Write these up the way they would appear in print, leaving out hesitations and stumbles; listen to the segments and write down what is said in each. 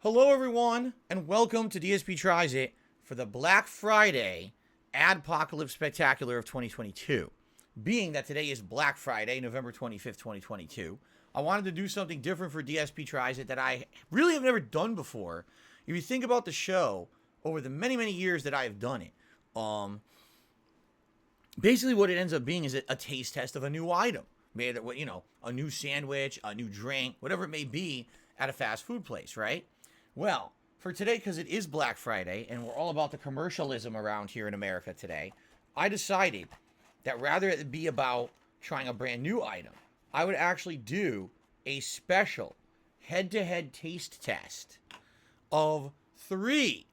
Hello, everyone, and welcome to DSP Tries It for the Black Friday Adpocalypse Spectacular of 2022. Being that today is Black Friday, November 25th, 2022, I wanted to do something different for DSP Tries It that I really have never done before. If you think about the show over the many years that I have done it, basically what it ends up being is a taste test of a new item. Made, a new sandwich, a new drink, whatever it may be at a fast food place, right? Well, for today, because it is Black Friday and we're all about the commercialism around here in America today, I decided that rather it be about trying a brand new item, I would actually do a special head-to-head taste test of 3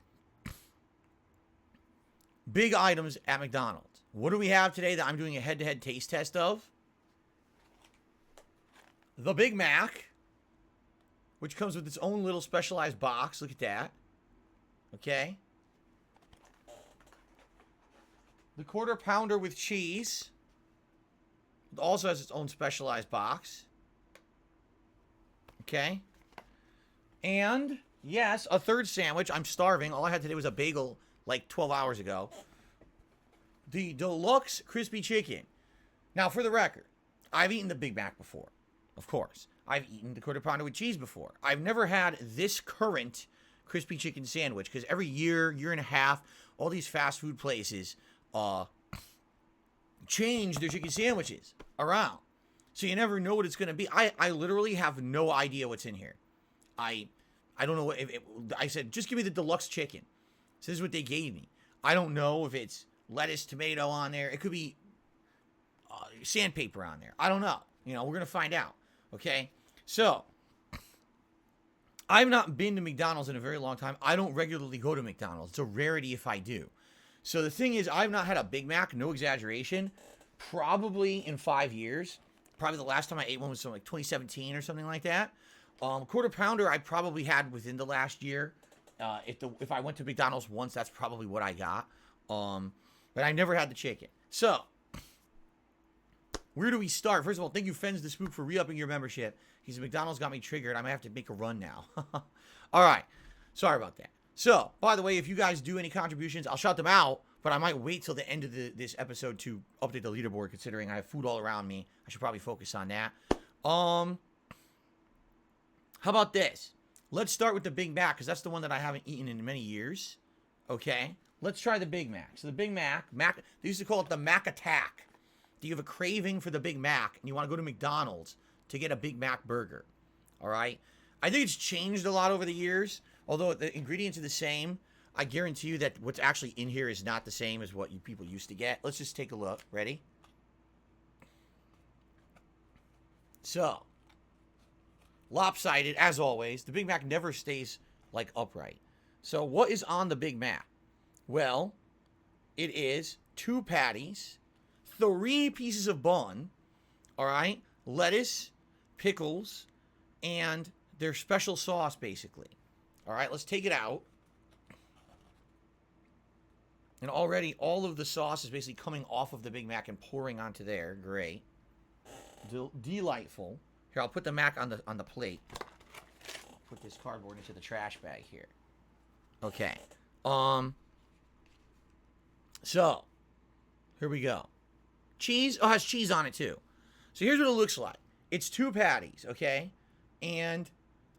big items at McDonald's. What do we have today that I'm doing a head-to-head taste test of? The Big Mac, which comes with its own little specialized box. Look at that. Okay. The Quarter Pounder with cheese. It also has its own specialized box. Okay. And, yes, a third sandwich. I'm starving. All I had today was a bagel like 12 hours ago. The Deluxe Crispy Chicken. Now, for the record, I've eaten the Big Mac before. Of course. I've eaten the Quarter Pounder with cheese before. I've never had this current crispy chicken sandwich because every year and a half, all these fast food places change their chicken sandwiches around. So you never know what it's going to be. I literally have no idea what's in here. I don't know. I said, just give me the deluxe chicken. So this is what they gave me. I don't know if it's lettuce, tomato on there. It could be sandpaper on there. I don't know. We're going to find out. Okay, so I've not been to McDonald's in a very long time. I don't regularly go to McDonald's. It's a rarity if I do. So the thing is, I've not had a Big Mac, no exaggeration, probably in 5 years. Probably the last time I ate one was like 2017 or something like that. Quarter Pounder I probably had within the last year. If I went to McDonald's once, that's probably what I got. But I never had the chicken. So where do we start? First of all, thank you, Fens the Spook, for re-upping your membership. He said, McDonald's got me triggered. I might have to make a run now. All right. Sorry about that. So, by the way, if you guys do any contributions, I'll shout them out, but I might wait till the end of this episode to update the leaderboard, considering I have food all around me. I should probably focus on that. How about this? Let's start with the Big Mac, because that's the one that I haven't eaten in many years. Okay? Let's try the Big Mac. So the Big Mac, they used to call it the Mac Attack. You have a craving for the Big Mac and you want to go to McDonald's to get a Big Mac burger. All right. I think it's changed a lot over the years. Although the ingredients are the same, I guarantee you that what's actually in here is not the same as what you people used to get. Let's just take a look. Ready? So, lopsided as always. The Big Mac never stays like upright. So what is on the Big Mac? Well, it is 2 patties, 3 pieces of bun, all right, lettuce, pickles, and their special sauce, basically. All right, let's take it out. And already all of the sauce is basically coming off of the Big Mac and pouring onto there. Great. Delightful. Here, I'll put the Mac on the plate. Put this cardboard into the trash bag here. Okay. So, here we go. Cheese. Oh, it has cheese on it too. So here's what it looks like. It's 2 patties, okay? And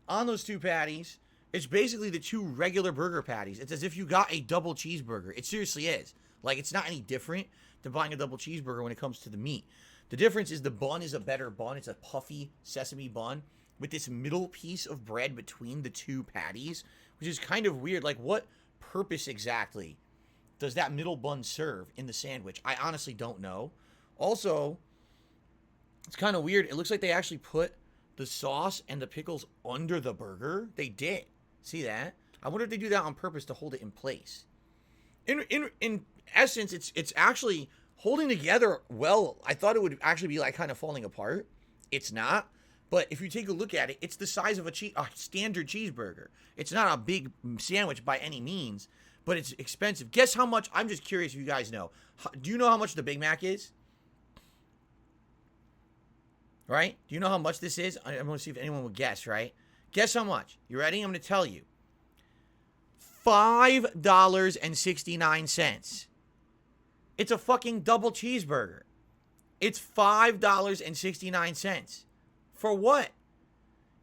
on those 2 patties, it's basically the 2 regular burger patties. It's as if you got a double cheeseburger. It seriously is. Like, it's not any different than buying a double cheeseburger when it comes to the meat. The difference is the bun is a better bun. It's a puffy sesame bun with this middle piece of bread between the 2 patties, which is kind of weird. Like, what purpose exactly does that middle bun serve in the sandwich? I honestly don't know. Also, it's kind of weird. It looks like they actually put the sauce and the pickles under the burger. They did. See that? I wonder if they do that on purpose to hold it in place. In essence, it's actually holding together well. I thought it would actually be like kind of falling apart. It's not. But if you take a look at it, it's the size of a standard cheeseburger. It's not a big sandwich by any means, but it's expensive. Guess how much? I'm just curious if you guys know. Do you know how much the Big Mac is? Right? Do you know how much this is? I want to see if anyone will guess, right? Guess how much. You ready? I'm going to tell you. $5.69. It's a fucking double cheeseburger. It's $5.69. For what?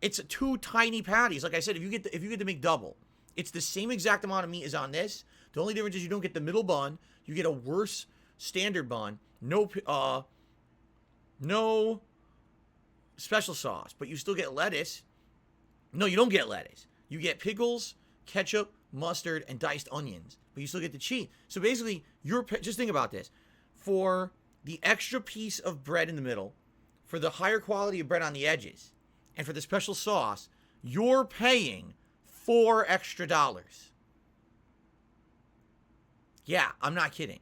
It's 2 tiny patties. Like I said, if you get the McDouble, it's the same exact amount of meat as on this. The only difference is you don't get the middle bun. You get a worse standard bun. No special sauce, but you still get lettuce. No, you don't get lettuce. You get pickles, ketchup, mustard, and diced onions, but you still get the cheese. So basically, just think about this. For the extra piece of bread in the middle, for the higher quality of bread on the edges, and for the special sauce, you're paying $4 extra. Yeah, I'm not kidding.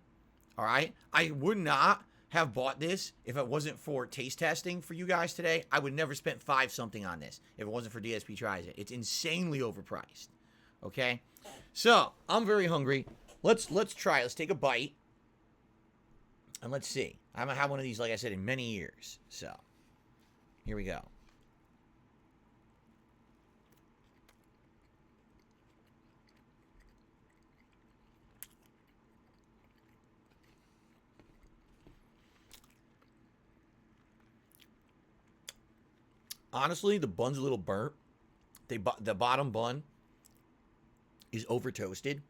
All right? I would not have bought this if it wasn't for taste testing for you guys today. I would never spent 5 something on this if it wasn't for DSP Tries It. It's insanely overpriced. Okay? So, I'm very hungry. Let's try it. Let's take a bite. And let's see. I haven't had one of these, like I said, in many years. So, here we go. Honestly, the bun's a little burnt. The bottom bun is over toasted,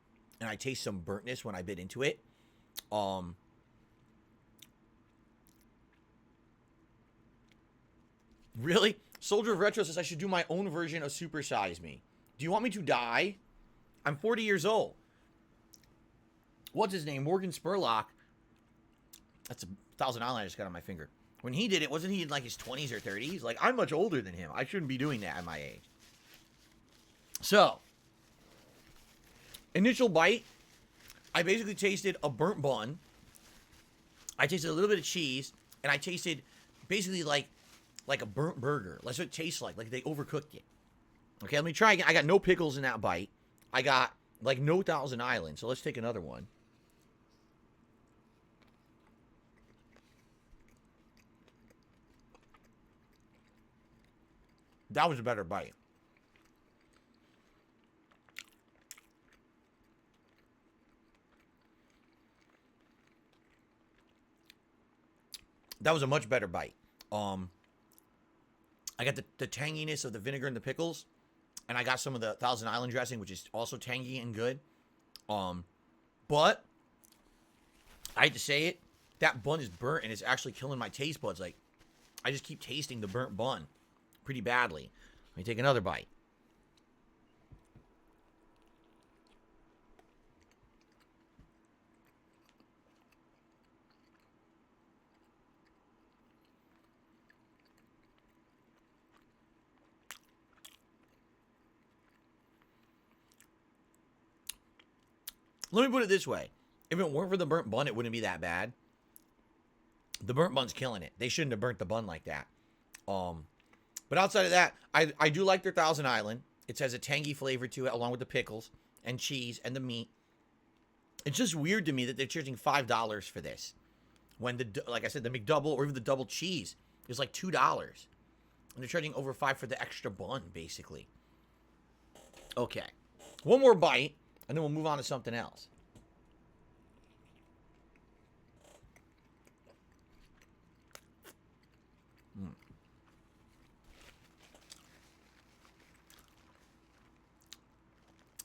and I taste some burntness when I bit into it. Really? Soldier of Retro says I should do my own version of Super Size Me. Do you want me to die? I'm 40 years old. What's his name? Morgan Spurlock. That's a Thousand Island I just got on my finger. When he did it, wasn't he in like his 20s or 30s? Like, I'm much older than him. I shouldn't be doing that at my age. So, initial bite, I basically tasted a burnt bun. I tasted a little bit of cheese, and I tasted basically like a burnt burger. That's what it tastes like they overcooked it. Okay, let me try again. I got no pickles in that bite. I got like no Thousand Island. So let's take another one. That was a better bite. That was a much better bite. I got the tanginess of the vinegar and the pickles, and I got some of the Thousand Island dressing, which is also tangy and good. But I hate to say it, that bun is burnt, and it's actually killing my taste buds. Like, I just keep tasting the burnt bun pretty badly. Let me take another bite. Let me put it this way. If it weren't for the burnt bun, it wouldn't be that bad. The burnt bun's killing it. They shouldn't have burnt the bun like that. But outside of that, I do like their Thousand Island. It has a tangy flavor to it, along with the pickles and cheese and the meat. It's just weird to me that they're charging $5 for this, when like I said, the McDouble or even the double cheese is like $2, and they're charging over $5 for the extra bun, basically. Okay, one more bite, and then we'll move on to something else.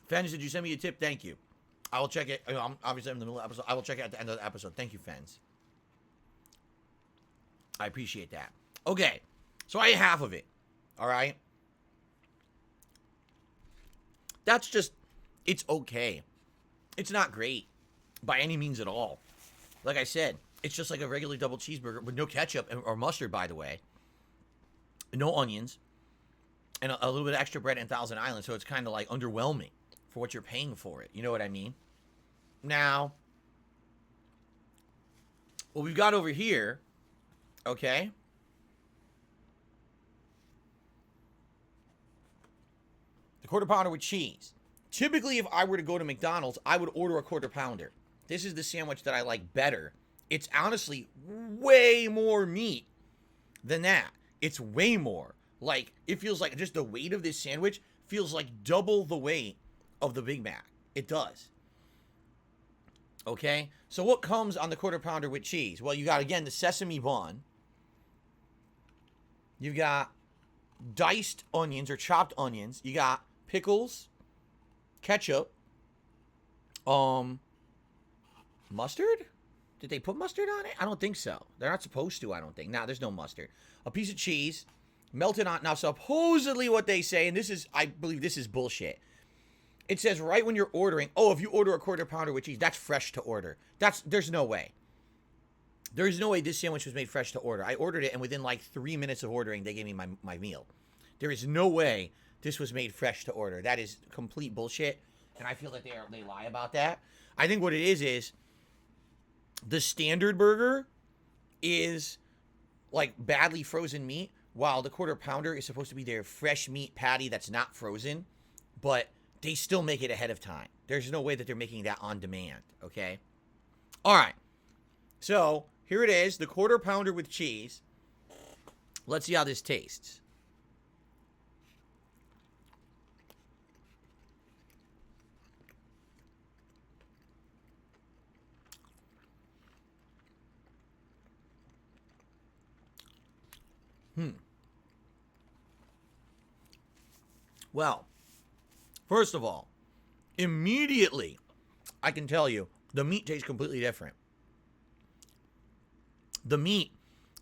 Fens, did you send me a tip? Thank you. I will check it. Obviously, I'm in the middle of the episode. I will check it at the end of the episode. Thank you, Fens. I appreciate that. Okay. So I ate half of it. All right. That's just, it's okay. It's not great by any means at all. Like I said, it's just like a regular double cheeseburger with no ketchup or mustard, by the way. No onions. And a little bit of extra bread and Thousand Island. So it's kind of like underwhelming for what you're paying for it. You know what I mean? Now, what we've got over here, okay, the quarter pounder with cheese. Typically, if I were to go to McDonald's, I would order a quarter pounder. This is the sandwich that I like better. It's honestly way more meat than that. It's way more. Like, it feels like just the weight of this sandwich feels like double the weight of the Big Mac. It does. Okay? So what comes on the quarter pounder with cheese? Well, you got, again, the sesame bun. You've got diced onions or chopped onions. You got pickles, ketchup, mustard? Did they put mustard on it? I don't think so. They're not supposed to, I don't think. Nah, there's no mustard. A piece of cheese, melted on. Now, supposedly what they say, and this is, I believe this is bullshit. It says right when you're ordering, oh, if you order a quarter pounder with cheese, that's fresh to order. There's no way. There's no way this sandwich was made fresh to order. I ordered it, and within like 3 minutes of ordering, they gave me my meal. There is no way this was made fresh to order. That is complete bullshit, and I feel that they lie about that. I think what it is the standard burger is like badly frozen meat, while the quarter pounder is supposed to be their fresh meat patty that's not frozen, but they still make it ahead of time. There's no way that they're making that on demand, okay? All right. So, here it is, the quarter pounder with cheese. Let's see how this tastes. Well, first of all, immediately, I can tell you, the meat tastes completely different. The meat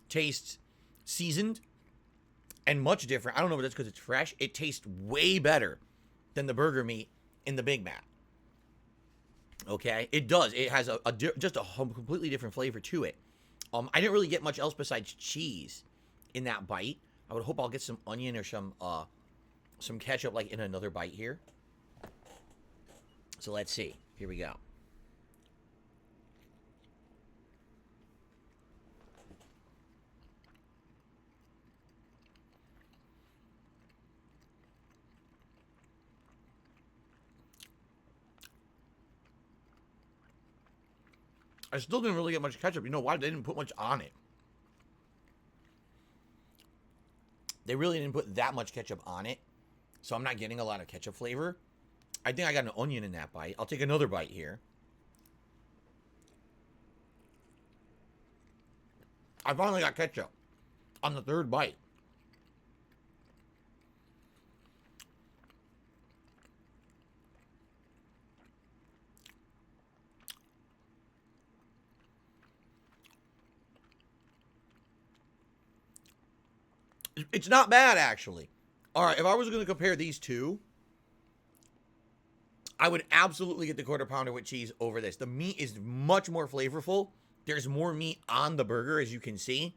tastes seasoned and much different. I don't know if that's because it's fresh. It tastes way better than the burger meat in the Big Mac. Okay? It does. It has just a completely different flavor to it. I didn't really get much else besides cheese in that bite. I would hope I'll get some onion or some ketchup like in another bite here. So let's see. Here we go. I still didn't really get much ketchup. You know why? They didn't put much on it. They really didn't put that much ketchup on it. So I'm not getting a lot of ketchup flavor. I think I got an onion in that bite. I'll take another bite here. I finally got ketchup on the third bite. It's not bad, actually. All right, if I was going to compare these two, I would absolutely get the quarter pounder with cheese over this. The meat is much more flavorful. There's more meat on the burger, as you can see.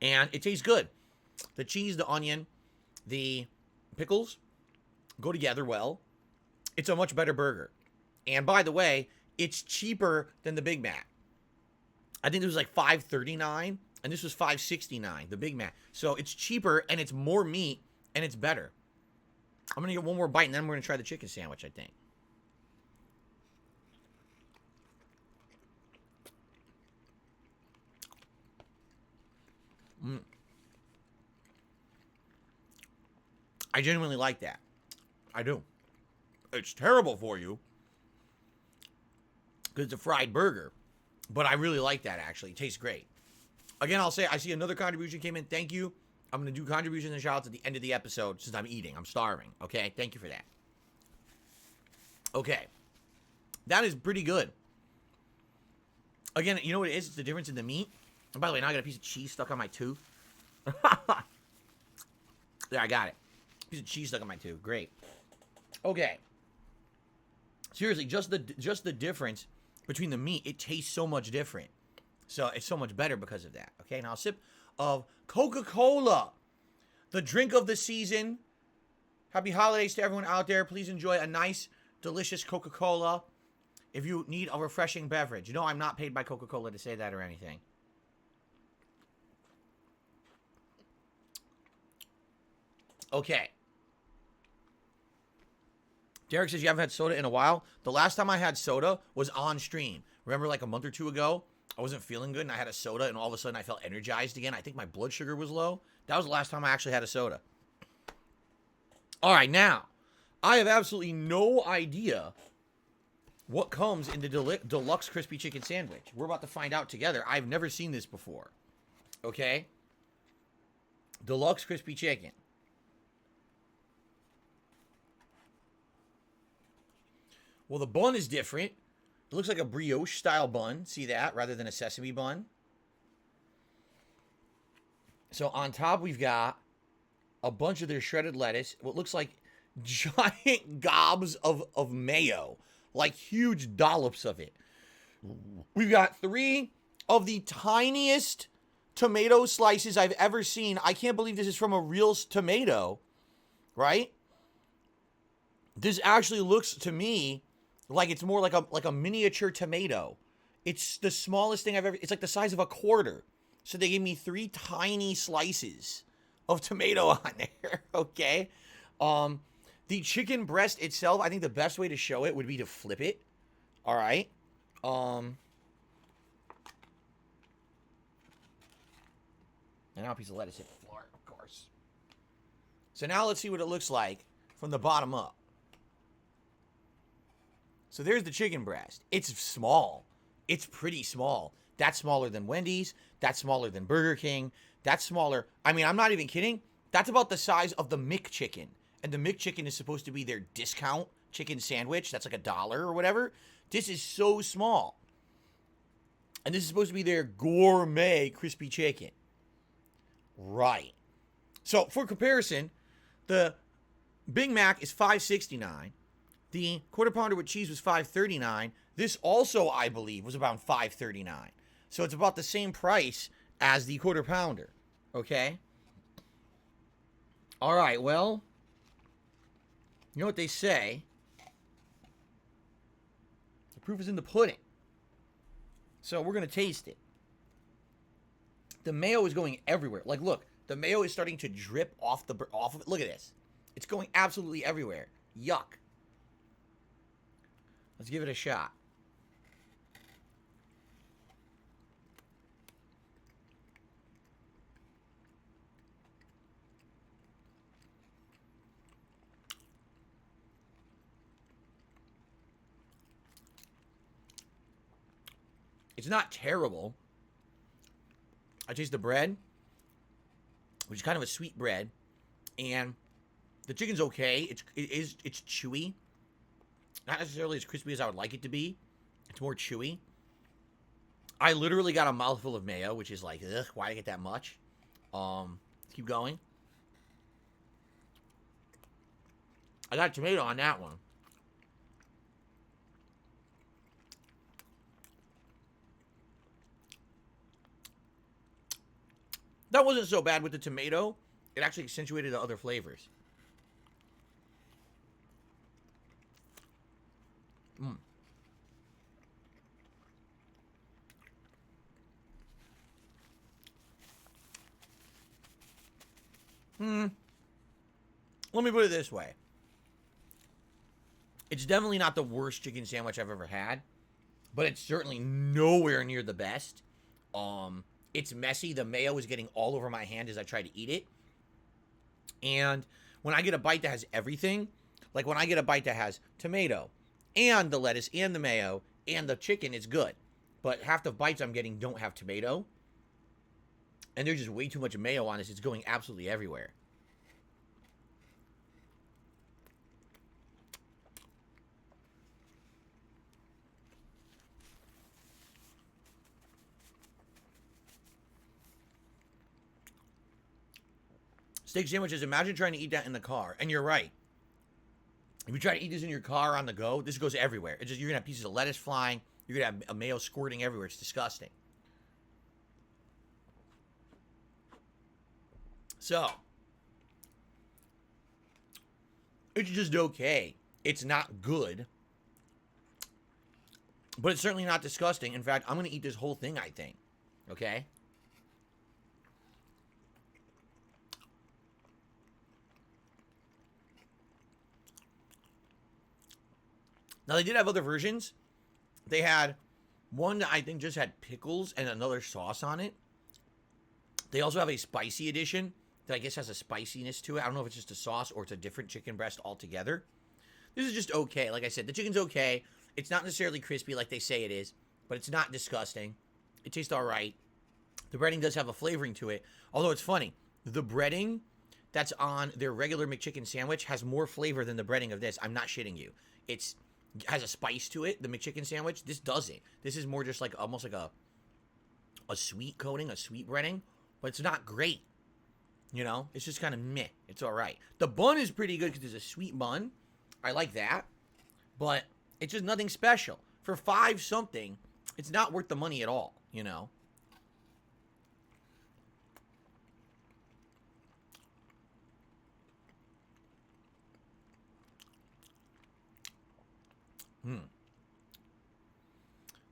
And it tastes good. The cheese, the onion, the pickles go together well. It's a much better burger. And by the way, it's cheaper than the Big Mac. I think it was like $5.39, and this was $5.69, the Big Mac. So it's cheaper, and it's more meat, and it's better. I'm going to get one more bite, and then we're going to try the chicken sandwich, I think. I genuinely like that. I do. It's terrible for you because it's a fried burger, but I really like that, actually. It tastes great. Again, I'll say I see another contribution came in. Thank you. I'm going to do contributions and shout-outs at the end of the episode since I'm eating. I'm starving, okay? Thank you for that. Okay. That is pretty good. Again, you know what it is? It's the difference in the meat. And by the way, now I got a piece of cheese stuck on my tooth. There, I got it. Piece of cheese stuck on my tooth. Great. Okay. Seriously, just the difference between the meat, it tastes so much different. So it's so much better because of that. Okay, now a sip of Coca-Cola, the drink of the season. Happy holidays to everyone out there. Please enjoy a nice, delicious Coca-Cola if you need a refreshing beverage. You know I'm not paid by Coca-Cola to say that or anything. Okay. Derek says you haven't had soda in a while. The last time I had soda was on stream. Remember like a month or two ago? I wasn't feeling good and I had a soda and all of a sudden I felt energized again. I think my blood sugar was low. That was the last time I actually had a soda. All right, now, I have absolutely no idea what comes in the deluxe crispy chicken sandwich. We're about to find out together. I've never seen this before. Okay? Deluxe crispy chicken. Well, the bun is different. It looks like a brioche style bun. See that? Rather than a sesame bun. So on top we've got a bunch of their shredded lettuce. What looks like giant gobs of mayo. Like huge dollops of it. We've got 3 of the tiniest tomato slices I've ever seen. I can't believe this is from a real tomato. Right? This actually looks to me like it's more like a miniature tomato. It's the smallest thing I've ever... It's like the size of a quarter. So they gave me 3 tiny slices of tomato on there. Okay? The chicken breast itself, I think the best way to show it would be to flip it. All right? And now a piece of lettuce hit the floor, of course. So now let's see what it looks like from the bottom up. So there's the chicken breast. It's small. It's pretty small. That's smaller than Wendy's. That's smaller than Burger King. That's smaller. I mean, I'm not even kidding. That's about the size of the McChicken. And the McChicken is supposed to be their discount chicken sandwich. That's like $1 or whatever. This is so small. And this is supposed to be their gourmet crispy chicken. Right. So, for comparison, the Big Mac is $5.69. The Quarter Pounder with cheese was $5.39. This also, I believe, was about $5.39. So, it's about the same price as the Quarter Pounder. Okay? All right, well... You know what they say? The proof is in the pudding. So we're going to taste it. The mayo is going everywhere. Like, look, the mayo is starting to drip off of it. Look at this. It's going absolutely everywhere. Yuck. Let's give it a shot. It's not terrible. I taste the bread, which is kind of a sweet bread, and the chicken's okay. It's chewy. Not necessarily as crispy as I would like it to be. It's more chewy. I literally got a mouthful of mayo, which is like, ugh, why did I get that much? Keep going. I got a tomato on that one. That wasn't so bad with the tomato. It actually accentuated the other flavors. Let me put it this way. It's definitely not the worst chicken sandwich I've ever had, but it's certainly nowhere near the best. It's messy. The mayo is getting all over my hand as I try to eat it. And when I get a bite that has everything, like when I get a bite that has tomato and the lettuce and the mayo and the chicken, it's good. But half the bites I'm getting don't have tomato. And there's just way too much mayo on this. It's going absolutely everywhere. Steak sandwiches, imagine trying to eat that in the car. And you're right. If you try to eat this in your car on the go, this goes everywhere. It's just, you're going to have pieces of lettuce flying. You're going to have a mayo squirting everywhere. It's disgusting. So, it's just okay. It's not good. But it's certainly not disgusting. In fact, I'm going to eat this whole thing, I think. Okay? Now, they did have other versions. They had one that I think just had pickles and another sauce on it. They also have a spicy edition that I guess has a spiciness to it. I don't know if it's just a sauce or it's a different chicken breast altogether. This is just okay. Like I said, the chicken's okay. It's not necessarily crispy like they say it is, but it's not disgusting. It tastes all right. The breading does have a flavoring to it. Although it's funny, the breading that's on their regular McChicken sandwich has more flavor than the breading of this. I'm not shitting you. It's has a spice to it, the McChicken sandwich. This doesn't. This is more just like almost like a sweet coating, a sweet breading, but it's not great. You know, it's just kind of meh. It's all right. The bun is pretty good because it's a sweet bun. I like that, but it's just nothing special. For $5 something, it's not worth the money at all, you know.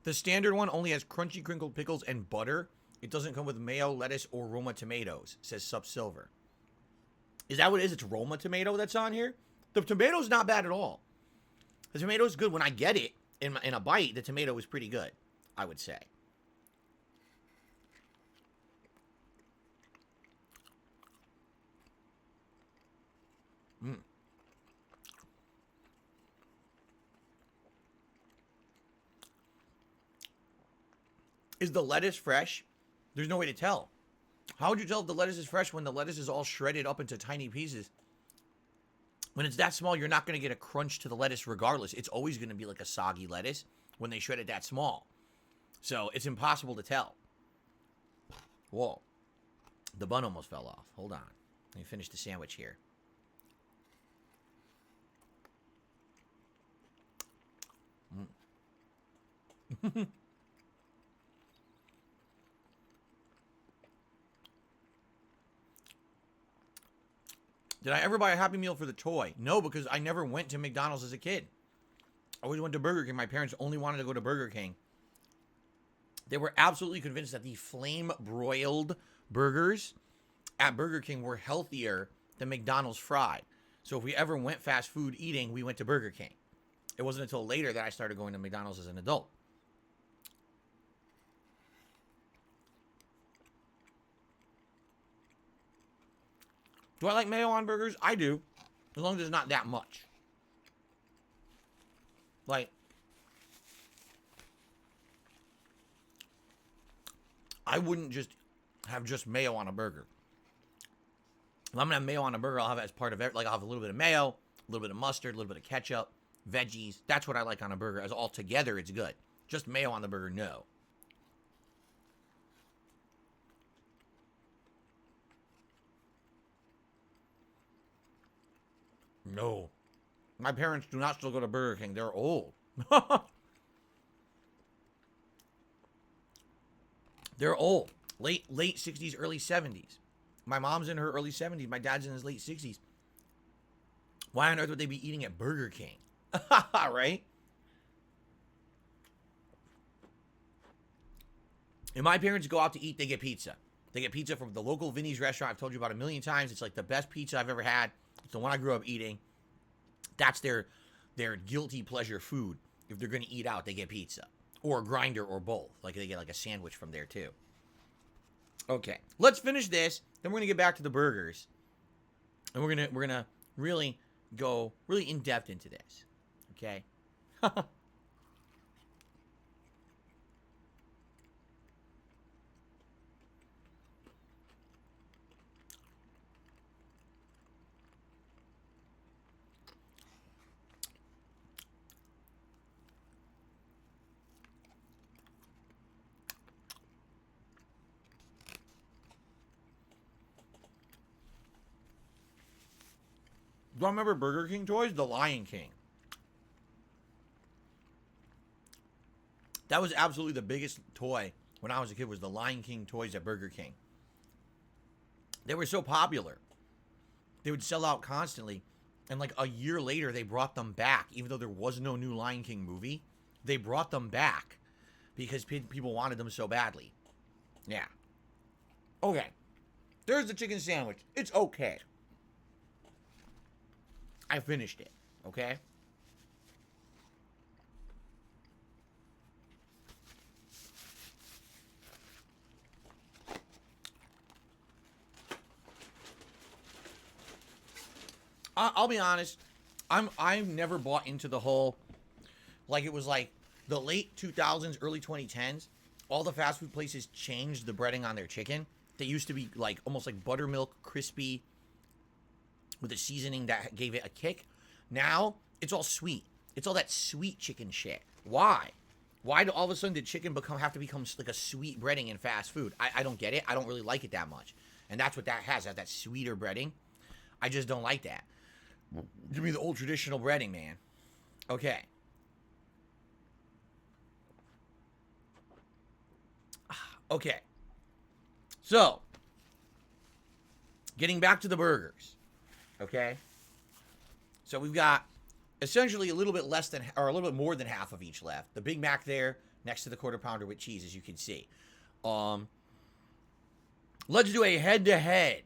The standard one only has crunchy crinkled pickles and butter. It doesn't come with mayo, lettuce, or Roma tomatoes, says Sup Silver. Is that what it is? It's Roma tomato that's on here? The tomato's not bad at all. The tomato's good. When I get it in a bite, the tomato is pretty good, I would say. Is the lettuce fresh? There's no way to tell. How would you tell if the lettuce is fresh when the lettuce is all shredded up into tiny pieces? When it's that small, you're not going to get a crunch to the lettuce regardless. It's always going to be like a soggy lettuce when they shred it that small. So it's impossible to tell. Whoa. The bun almost fell off. Hold on. Let me finish the sandwich here. Did I ever buy a Happy Meal for the toy? No, because I never went to McDonald's as a kid. I always went to Burger King. My parents only wanted to go to Burger King. They were absolutely convinced that the flame-broiled burgers at Burger King were healthier than McDonald's fried. So if we ever went fast food eating, we went to Burger King. It wasn't until later that I started going to McDonald's as an adult. Do I like mayo on burgers? I do. As long as it's not that much. Like, I wouldn't just have just mayo on a burger. If I'm going to have mayo on a burger, I'll have it as part of it. Like, I'll have a little bit of mayo, a little bit of mustard, a little bit of ketchup, veggies. That's what I like on a burger. As all together, it's good. Just mayo on the burger, no. No. My parents do not still go to Burger King. They're old. They're old. Late 60s, early 70s. My mom's in her early 70s. My dad's in his late 60s. Why on earth would they be eating at Burger King? Right? And my parents go out to eat, they get pizza. They get pizza from the local Vinny's restaurant. I've told you about a million times. It's like the best pizza I've ever had. It's the one I grew up eating. That's their guilty pleasure food. If they're going to eat out, they get pizza. Or a grinder or both. Like they get like a sandwich from there too. Okay. Let's finish this. Then we're going to get back to the burgers. And we're going to really go really in depth into this. Okay? Do I remember Burger King toys? The Lion King. That was absolutely the biggest toy when I was a kid, was the Lion King toys at Burger King. They were so popular. They would sell out constantly. And like a year later, they brought them back. Even though there was no new Lion King movie, they brought them back because people wanted them so badly. Yeah. Okay. There's the chicken sandwich. It's okay. I finished it. Okay? I'll be honest. I've never bought into the whole, like it was like the late 2000s, early 2010s. All the fast food places changed the breading on their chicken. They used to be like almost like buttermilk, crispy, with a seasoning that gave it a kick. Now it's all sweet. It's all that sweet chicken shit. Why? Why do all of a sudden did chicken have to become like a sweet breading in fast food? I don't get it. I don't really like it that much. And that's what that has, that sweeter breading. I just don't like that. Give me the old traditional breading, man. Okay. Okay. So, getting back to the burgers. Okay. So we've got essentially a little bit less than, or a little bit more than half of each left. The Big Mac there, next to the quarter pounder with cheese, as you can see. Let's do a head-to-head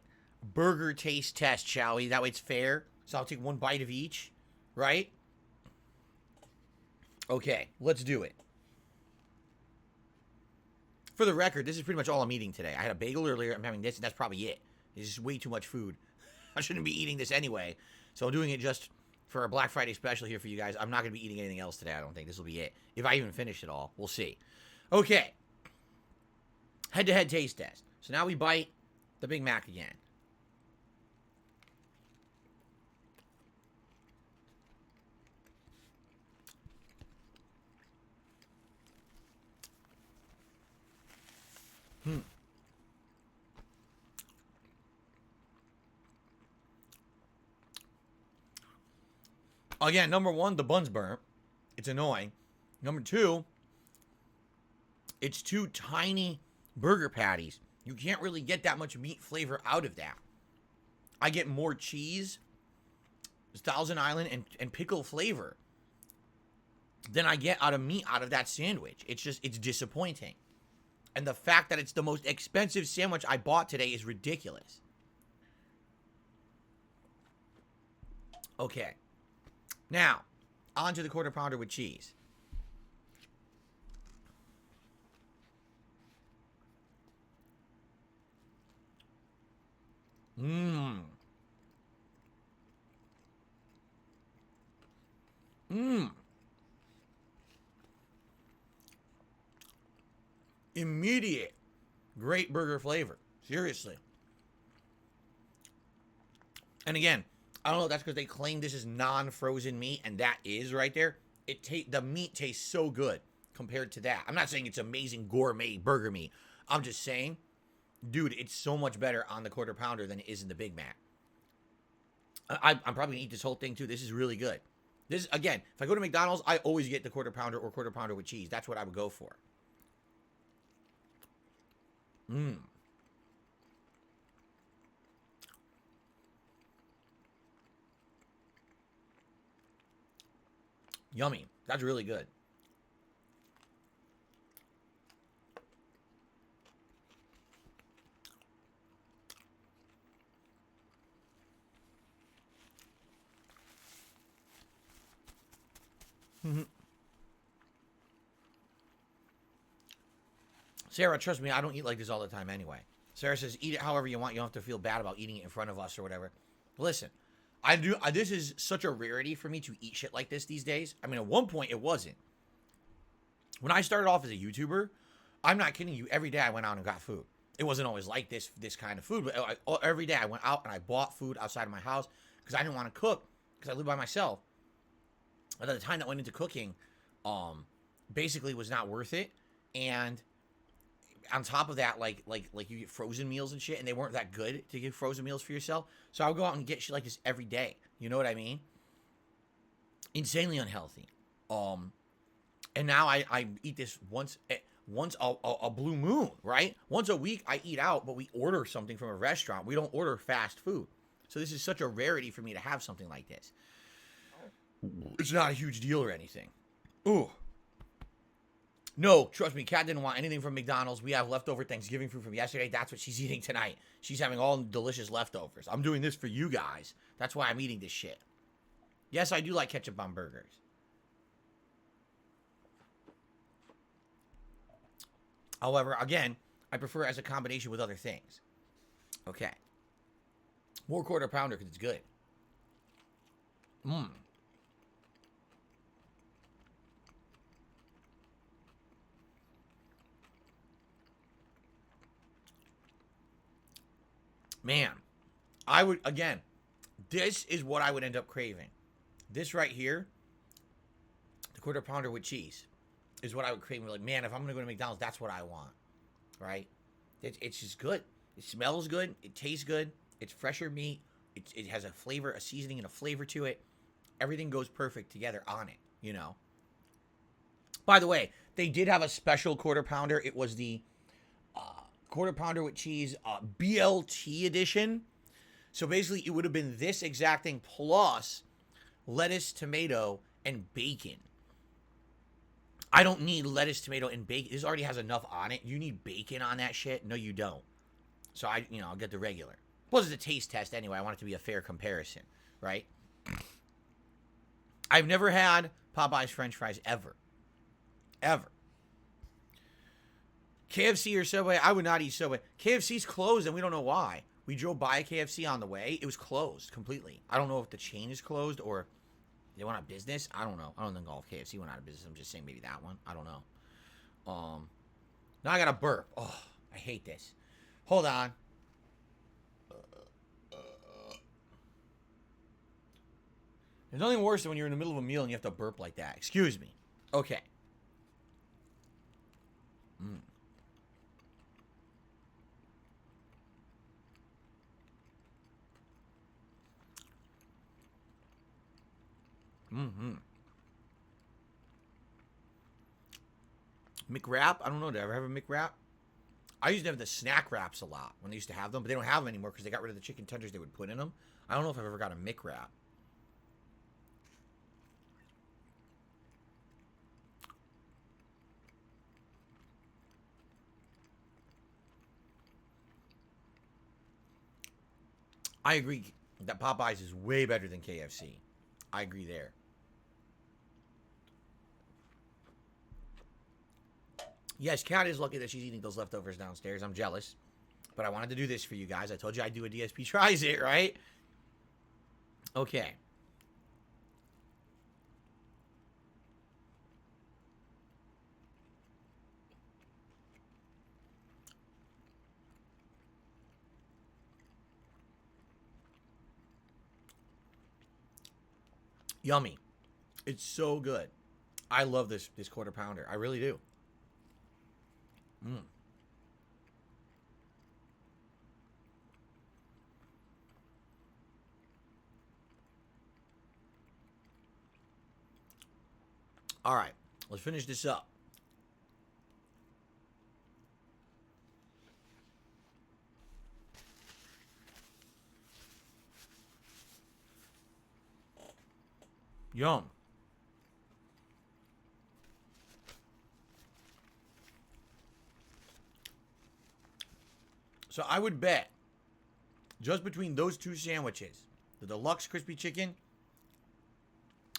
burger taste test, shall we? That way it's fair. So I'll take one bite of each, right? Okay, let's do it. For the record, this is pretty much all I'm eating today. I had a bagel earlier. I'm having this, and that's probably it. It's just way too much food. I shouldn't be eating this anyway. So I'm doing it just for a Black Friday special here for you guys. I'm not going to be eating anything else today, I don't think. This will be it. If I even finish it all, we'll see. Okay. Head-to-head taste test. So now we bite the Big Mac again. Again, number one, the bun's burnt. It's annoying. Number two, it's two tiny burger patties. You can't really get that much meat flavor out of that. I get more cheese, Thousand Island, and pickle flavor than I get out of meat out of that sandwich. It's disappointing. And the fact that it's the most expensive sandwich I bought today is ridiculous. Okay. Now, on to the quarter pounder with cheese. Mmm. Mmm. Immediate great burger flavor. Seriously. And again, I don't know if that's because they claim this is non-frozen meat, and that is right there. The meat tastes so good compared to that. I'm not saying it's amazing gourmet burger meat. I'm just saying, dude, it's so much better on the quarter pounder than it is in the Big Mac. I'm probably gonna eat this whole thing too. This is really good. This, again, if I go to McDonald's, I always get the quarter pounder or quarter pounder with cheese. That's what I would go for. Mmm. Yummy. That's really good. Sarah, trust me, I don't eat like this all the time anyway. Sarah says, eat it however you want. You don't have to feel bad about eating it in front of us or whatever. Listen, this is such a rarity for me to eat shit like this these days. I mean, at one point, it wasn't. When I started off as a YouTuber, I'm not kidding you, every day I went out and got food. It wasn't always like this kind of food, but every day I went out and I bought food outside of my house because I didn't want to cook because I live by myself. At the time that went into cooking, basically was not worth it. And on top of that, like you get frozen meals and shit, and they weren't that good to get frozen meals for yourself. So I would go out and get shit like this every day. You know what I mean? Insanely unhealthy. And now I eat this once a blue moon, right? Once a week I eat out, but we order something from a restaurant. We don't order fast food. So this is such a rarity for me to have something like this. It's not a huge deal or anything. Ooh. No, trust me, Kat didn't want anything from McDonald's. We have leftover Thanksgiving food from yesterday. That's what she's eating tonight. She's having all delicious leftovers. I'm doing this for you guys. That's why I'm eating this shit. Yes, I do like ketchup on burgers. However, again, I prefer it as a combination with other things. Okay. More quarter pounder because it's good. Man, I would, again, this is what I would end up craving. This right here, the quarter pounder with cheese, is what I would crave. Like, man, if I'm going to go to McDonald's, that's what I want, right? It's just good. It smells good. It tastes good. It's fresher meat. It has a flavor, a seasoning, and a flavor to it. Everything goes perfect together on it, you know. By the way, they did have a special quarter pounder. It was the quarter pounder with cheese BLT edition. So basically, it would have been this exact thing plus lettuce, tomato, and bacon. I don't need lettuce, tomato, and bacon. This already has enough on it. You need bacon on that shit? No, you don't. So I'll get the regular. Plus, it's a taste test anyway. I want it to be a fair comparison, right? I've never had Popeye's French fries ever. Ever. KFC or Subway, I would not eat Subway. KFC's closed and we don't know why. We drove by a KFC on the way. It was closed completely. I don't know if the chain is closed or they went out of business. I don't know. I don't think all of KFC went out of business. I'm just saying maybe that one. I don't know. Now I got to burp. Oh, I hate this. Hold on. There's nothing worse than when you're in the middle of a meal and you have to burp like that. Excuse me. Okay. McWrap? I don't know. Did I ever have a McWrap? I used to have the snack wraps a lot when they used to have them, but they don't have them anymore because they got rid of the chicken tenders they would put in them. I don't know if I've ever got a McWrap. I agree that Popeyes is way better than KFC. I agree there. Yes, Kat is lucky that she's eating those leftovers downstairs. I'm jealous. But I wanted to do this for you guys. I told you I'd do a DSP tries it, right? Okay. Yummy. It's so good. I love this quarter pounder. I really do. All right. Let's finish this up. Yum. So I would bet just between those two sandwiches, the deluxe crispy chicken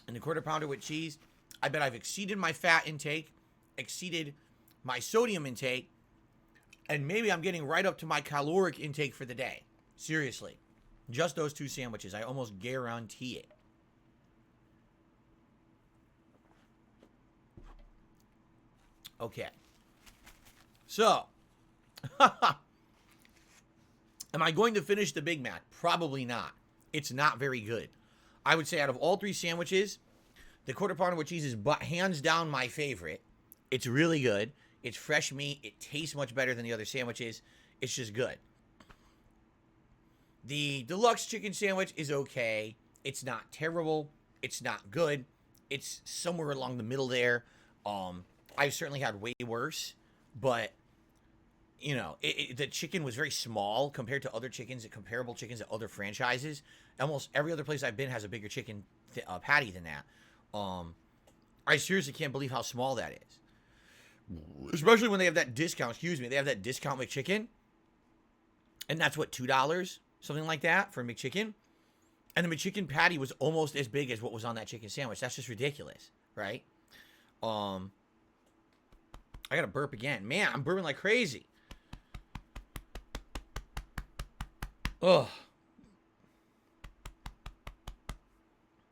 and the quarter pounder with cheese, I bet I've exceeded my fat intake, exceeded my sodium intake, and maybe I'm getting right up to my caloric intake for the day. Seriously. Just those two sandwiches. I almost guarantee it. Okay. So, am I going to finish the Big Mac? Probably not. It's not very good. I would say out of all three sandwiches, the quarter pounder with cheese is hands down my favorite. It's really good. It's fresh meat. It tastes much better than the other sandwiches. It's just good. The deluxe chicken sandwich is okay. It's not terrible. It's not good. It's somewhere along the middle there. I've certainly had way worse, but you know, the chicken was very small compared to other chickens, comparable chickens at other franchises. Almost every other place I've been has a bigger chicken patty than that. I seriously can't believe how small that is. Especially when they have that discount. Excuse me, they have that discount McChicken, and that's what, $2, something like that for a McChicken. And the McChicken patty was almost as big as what was on that chicken sandwich. That's just ridiculous, right? I gotta burp again. Man, I'm burping like crazy. Ugh.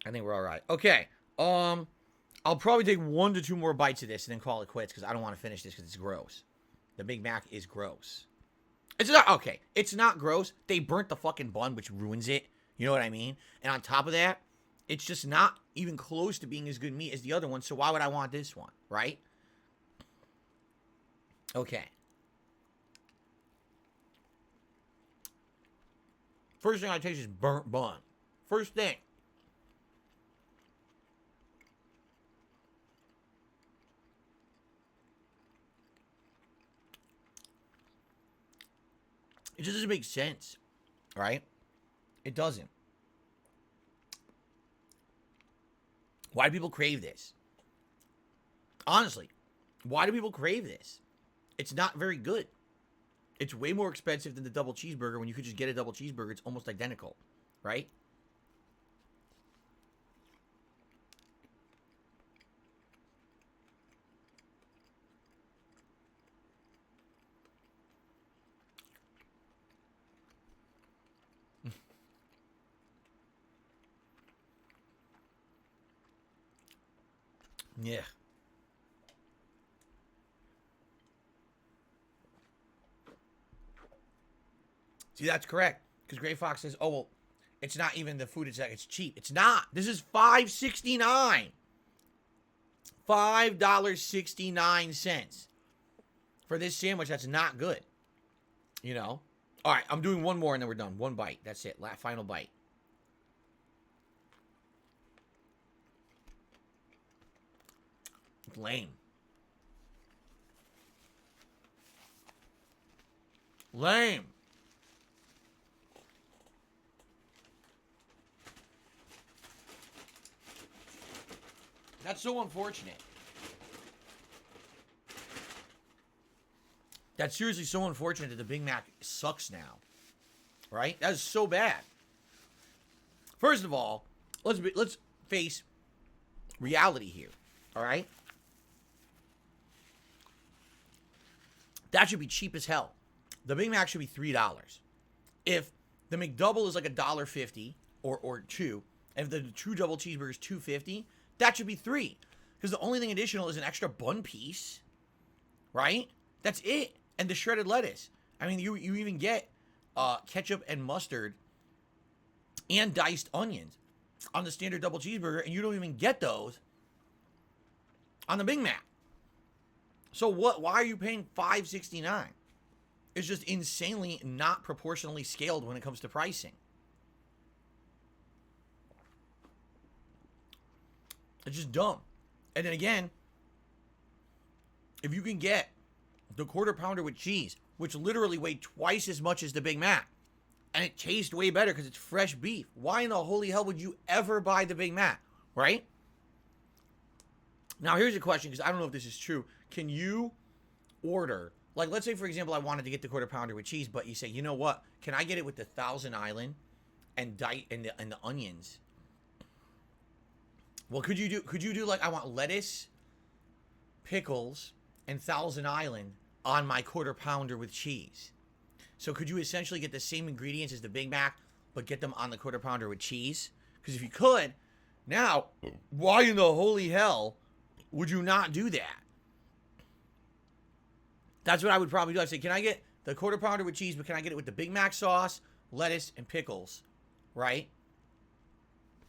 I think we're all right. Okay. I'll probably take 1 to 2 more bites of this and then call it quits because I don't want to finish this because it's gross. The Big Mac is gross. It's not, okay, it's not gross. They burnt the fucking bun, which ruins it. You know what I mean? And on top of that, it's just not even close to being as good meat as the other one, so why would I want this one, right? Okay. First thing I taste is burnt bun. First thing. It just doesn't make sense, right? It doesn't. Why do people crave this? Honestly, why do people crave this? It's not very good. It's way more expensive than the double cheeseburger when you could just get a double cheeseburger. It's almost identical, right? Yeah. See, that's correct. Because Gray Fox says, oh, well, it's not even the food, it's cheap. It's not. This is $5.69. $5.69 for this sandwich that's not good. You know? All right, I'm doing one more and then we're done. One bite. That's it. Final bite. Lame. Lame. That's so unfortunate. That's seriously so unfortunate that the Big Mac sucks now. Right? That is so bad. First of all, let's face reality here. All right? That should be cheap as hell. The Big Mac should be $3. If the McDouble is like $1.50 or $2, and if the true double cheeseburger is $2.50, that should be $3. Because the only thing additional is an extra bun piece, right? That's it. And the shredded lettuce. I mean, you even get ketchup and mustard and diced onions on the standard double cheeseburger, and you don't even get those on the Big Mac. So what? Why are you paying $5.69? It's just insanely not proportionally scaled when it comes to pricing. It's just dumb. And then again, if you can get the quarter pounder with cheese, which literally weighed twice as much as the Big Mac, and it tastes way better because it's fresh beef, why in the holy hell would you ever buy the Big Mac, right? Now, here's a question, because I don't know if this is true. Can you order, like, let's say, for example, I wanted to get the quarter pounder with cheese, but you say, you know what? Can I get it with the Thousand Island and the onions? Well, could you do like, I want lettuce, pickles, and Thousand Island on my quarter pounder with cheese? So could you essentially get the same ingredients as the Big Mac, but get them on the quarter pounder with cheese? Because if you could, now, why in the holy hell would you not do that? That's what I would probably do. I'd say, can I get the quarter pounder with cheese, but can I get it with the Big Mac sauce, lettuce, and pickles, right?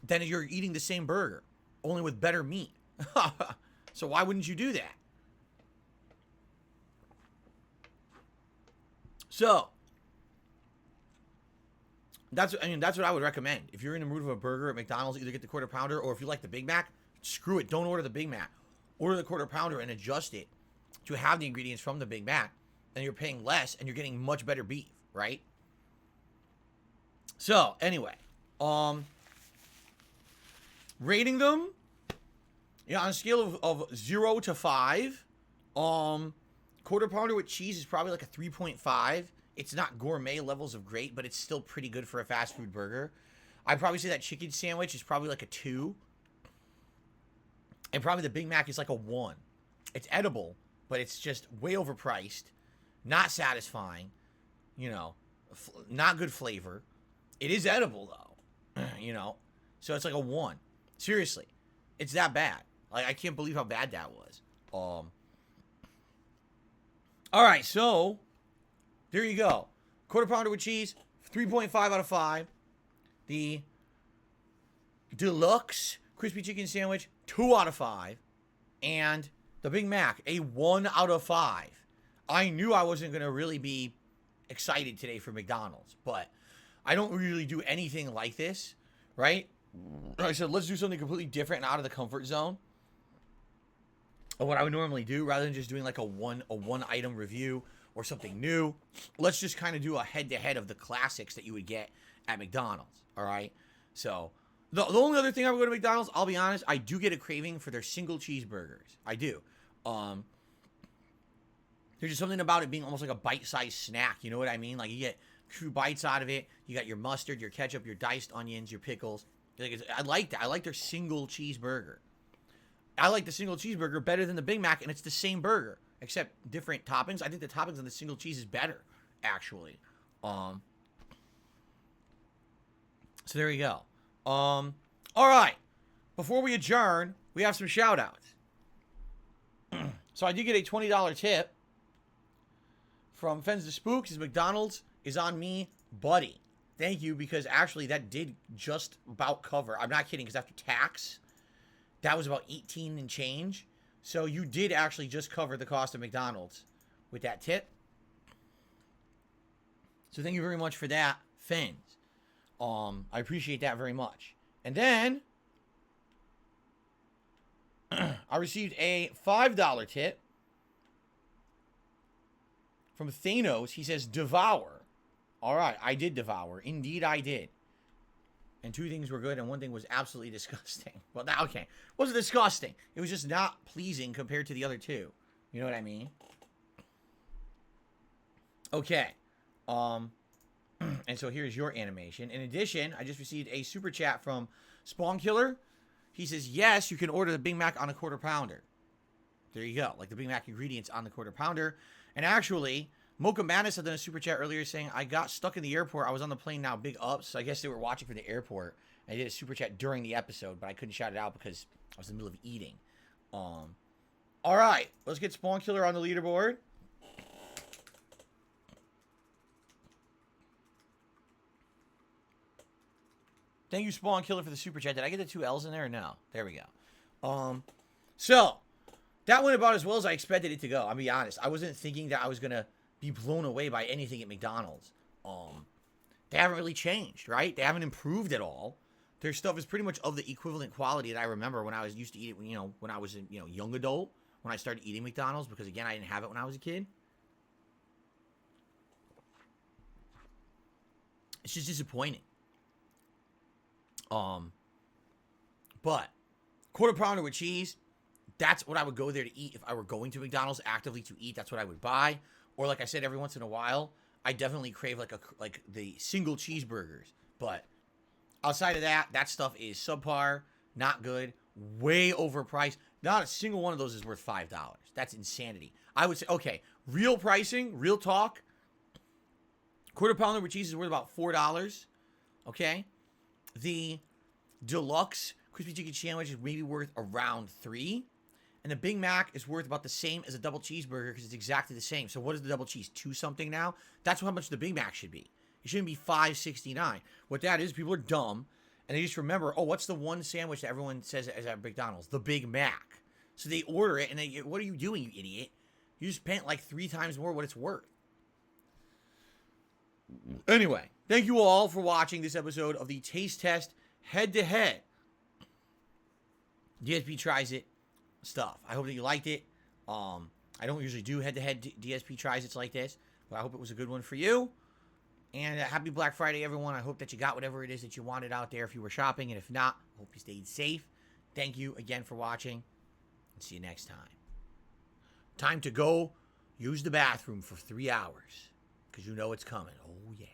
Then you're eating the same burger, only with better meat. So why wouldn't you do that? So, that's what I would recommend. If you're in the mood of a burger at McDonald's, either get the quarter pounder, or if you like the Big Mac, screw it. Don't order the Big Mac. Order the quarter pounder and adjust it to have the ingredients from the Big Mac. And you're paying less and you're getting much better beef, right? So, anyway, rating them, yeah, on a scale of 0 to 5, quarter pounder with cheese is probably like a 3.5. It's not gourmet levels of great, but it's still pretty good for a fast food burger. I'd probably say that chicken sandwich is probably like a 2. And probably the Big Mac is like a 1. It's edible, but it's just way overpriced, not satisfying, you know, not good flavor. It is edible, though, you know, so it's like a 1. Seriously, it's that bad. Like, I can't believe how bad that was. All right, so there you go. Quarter pounder with cheese, 3.5 out of 5. The deluxe crispy chicken sandwich, 2 out of 5. And the Big Mac, a 1 out of 5. I knew I wasn't going to really be excited today for McDonald's, but I don't really do anything like this, right? I said, let's do something completely different and out of the comfort zone of what I would normally do, rather than just doing like a one item review or something new. Let's just kind of do a head-to-head of the classics that you would get at McDonald's, all right? So the only other thing I would go to McDonald's, I'll be honest, I do get a craving for their single cheeseburgers. I do. There's just something about it being almost like a bite-sized snack, you know what I mean? Like, you get 2 bites out of it. You got your mustard, your ketchup, your diced onions, your pickles. I like that. I like their single cheeseburger. I like the single cheeseburger better than the Big Mac, and it's the same burger, except different toppings. I think the toppings on the single cheese is better, actually. So there you go. All right. Before we adjourn, we have some shout-outs. So I did get a $20 tip from Fens to Spooks. His McDonald's is on me, buddy. Thank you, because actually that did just about cover. I'm not kidding, because after tax, that was about 18 and change. So you did actually just cover the cost of McDonald's with that tip. So thank you very much for that, Fens. I appreciate that very much. And then I received a $5 tip from Thanos. He says, devour. All right, I did devour. Indeed, I did. And 2 things were good, and 1 thing was absolutely disgusting. Well, okay. It wasn't disgusting. It was just not pleasing compared to the other 2. You know what I mean? Okay. And so here's your animation. In addition, I just received a super chat from Spawn Killer. He says, yes, you can order the Big Mac on a quarter pounder. There you go. Like the Big Mac ingredients on the quarter pounder. And actually, Mocha Madness had done a super chat earlier saying, I got stuck in the airport. I was on the plane now. Big ups. So I guess they were watching from the airport. I did a super chat during the episode, but I couldn't shout it out because I was in the middle of eating. All right. Let's get Spawn Killer on the leaderboard. Thank you, Spawn Killer, for the super chat. Did I get the 2 L's in there or no? There we go. So that went about as well as I expected it to go. I'll be honest. I wasn't thinking that I was going to be blown away by anything at McDonald's. They haven't really changed, right? They haven't improved at all. Their stuff is pretty much of the equivalent quality that I remember when I was used to eat it, when I was a young adult, when I started eating McDonald's, because again, I didn't have it when I was a kid. It's just disappointing. But quarter pounder with cheese, that's what I would go there to eat if I were going to McDonald's actively to eat. That's what I would buy. Or like I said, every once in a while, I definitely crave like the single cheeseburgers. But outside of that, that stuff is subpar, not good, way overpriced. Not a single one of those is worth $5. That's insanity. I would say, okay, real pricing, real talk. Quarter pounder with cheese is worth about $4. Okay. The deluxe crispy chicken sandwich is maybe worth around $3. And the Big Mac is worth about the same as a double cheeseburger because it's exactly the same. So what is the double cheese? 2 something now? That's how much the Big Mac should be. It shouldn't be $5.69. What that is, people are dumb. And they just remember, oh, what's the one sandwich that everyone says is at McDonald's? The Big Mac. So they order it and they, what are you doing, you idiot? You just spent like 3 times more what it's worth. Anyway, thank you all for watching this episode of the Taste Test Head-to-Head DSP Tries It stuff. I hope that you liked it. I don't usually do head-to-head DSP Tries It's like this, but I hope it was a good one for you. And happy Black Friday, everyone. I hope that you got whatever it is that you wanted out there if you were shopping. And if not, I hope you stayed safe. Thank you again for watching. And see you next time. Time to go use the bathroom for 3 hours. Because you know it's coming. Oh, yeah.